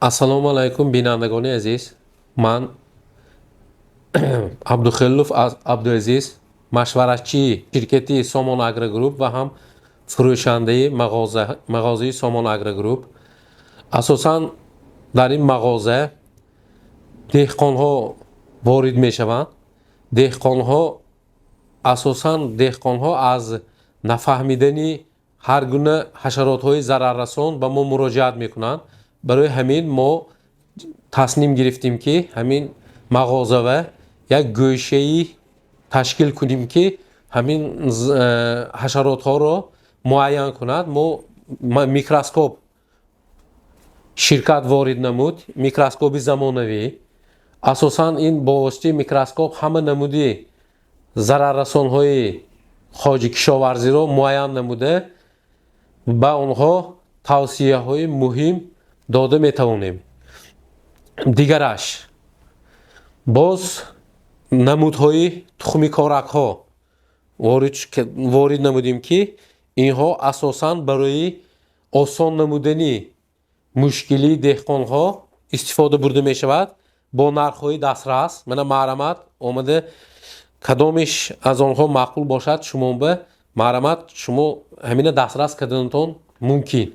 Assalomu alaykum binandagoni aziz. Man Abduxelluf Abduaziz, машваратчии ширкати Somon Agro Group ва ҳам фурӯшандаи мағозаи Somon Agro Group. Асосан дар ин мағоза деҳқонҳо ворид мешаванд. Деҳқонҳо асосан деҳқонҳо аз нафаҳмидани ҳар гуна ҳашаротҳои зараррасон ба мо муроҷиат мекунанд. Барои ҳамин мо тасним гирифтем ки ҳамин мағозава як гӯшаи ташкил кунем ки ҳамин ҳашаротҳоро муайян кунад. Мо микроскоп ширкат ворид намуд, микроскопи замонавӣ. Асосан ин бо воситаи микроскоп ҳама намуди зараррасонҳои хоҷи кишоварзиро муайян намуда ба онҳо тавсияҳои муҳим дода метавонем. Дигараш боз намудҳои тухми коракҳо ворид намудем ки инҳо асосан барои осон намудани мушкилии деҳқонҳо истифода бурда мешавад бо нархҳои дастрас. Мана маърамат омада кадомиш аз онҳо маъқул бошад шумо ба маърамат шумо ҳамина дастрас карданатон мумкин.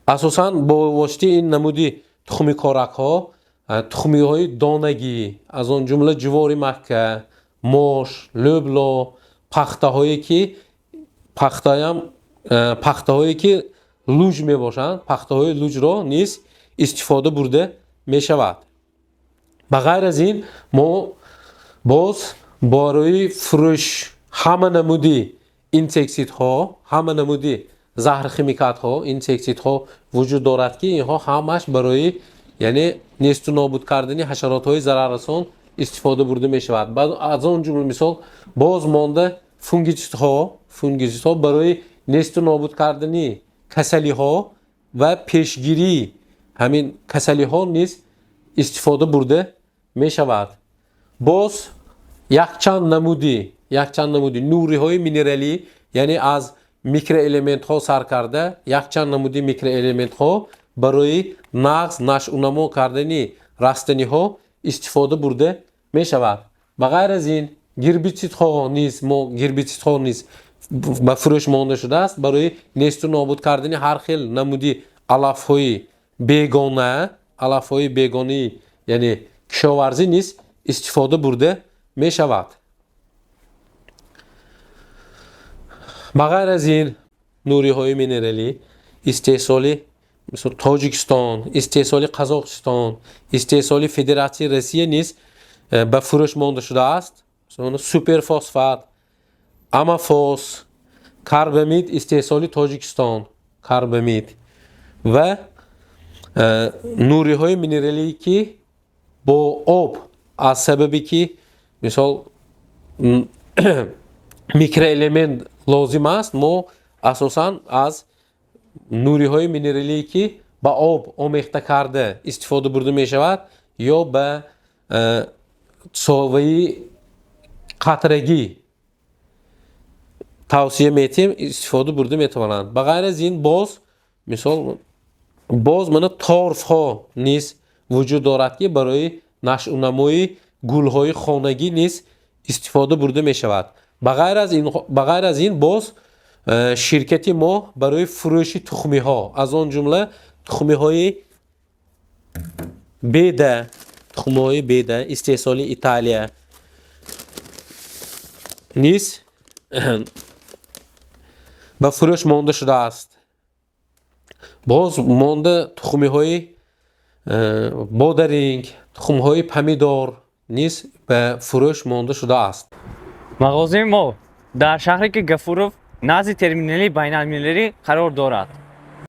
Асосан бо воситаи ин намуди тухми коракҳо тухмиҳои донагӣ аз он ҷумла ҷувори макка, мош, лӯбло, пахтаҳое ки луҷ мебошанд, пахтаҳои луҷро низ истифода бурда мешавад. Ба ғайр аз ин мо боз барои фурӯш ҳама намуди инсектсидҳо, ҳама намуди заҳрхимикатҳо, инсектсидҳо вуҷуд дорад ки инҳо ҳамаш барои яъне несту нобуд кардани ҳашаротҳои зараррасон истифода бурда мешавад. Аз он ҷумла мисол боз монда фунгицидҳо барои несту нобуд кардани касалиҳо ва пешгирии ҳамин касалиҳо низ истифода бурда мешавад. Боз якчанд намуди нуриҳои минералӣ, яъне аз микроэлементҳо сар карда якчанд намуди микроэлементҳо барои нағз нашъунамо кардани растаниҳо истифода бурда мешавад. Ба ғайр аз ин гербитсидҳо низ ба фурӯш монда шудааст барои несту нобуд кардани ҳар хел намуди алафҳои бегонаи яъне кишоварзӣ низ истифода бурда мешавад. ба ғайр аз ин нуриҳои минералӣ истеҳсоли Тоҷикистон, истеҳсоли Қазоқистон, истеҳсоли Федератсияи Россия низ ба фурӯш монда шудааст. Суперфосфат, амафос, карбамид истеҳсоли Тоҷикистон, карбамид ва нуриҳои минералӣ ки бо об аз сабаби ки мисол микроэлемент лозим аст, мо асосан аз нуриҳои минералӣ ки ба об омехта карда истифода бурда мешавад ё ба соваи қатрагӣ тавсия метем истифода бурда метавонанд. Ба ғайр аз ин боз мана торфҳо низ вуҷуд дорад ки барои нашъунамои гулҳои хонагӣ низ истифода бурда мешавад. Ба ғайр аз ин боз ширкати мо барои фурӯши тухмиҳо аз он ҷумла тухмиҳои беда истеҳсоли Италия низ ба фурӯш монда шудааст. Боз монда тухмиҳои бодаринг, тухмиҳои помидор низ ба фурӯш монда шудааст. мағозаи мо дар шаҳри Гафуров назди терминали байналмилалӣ қарор дорад.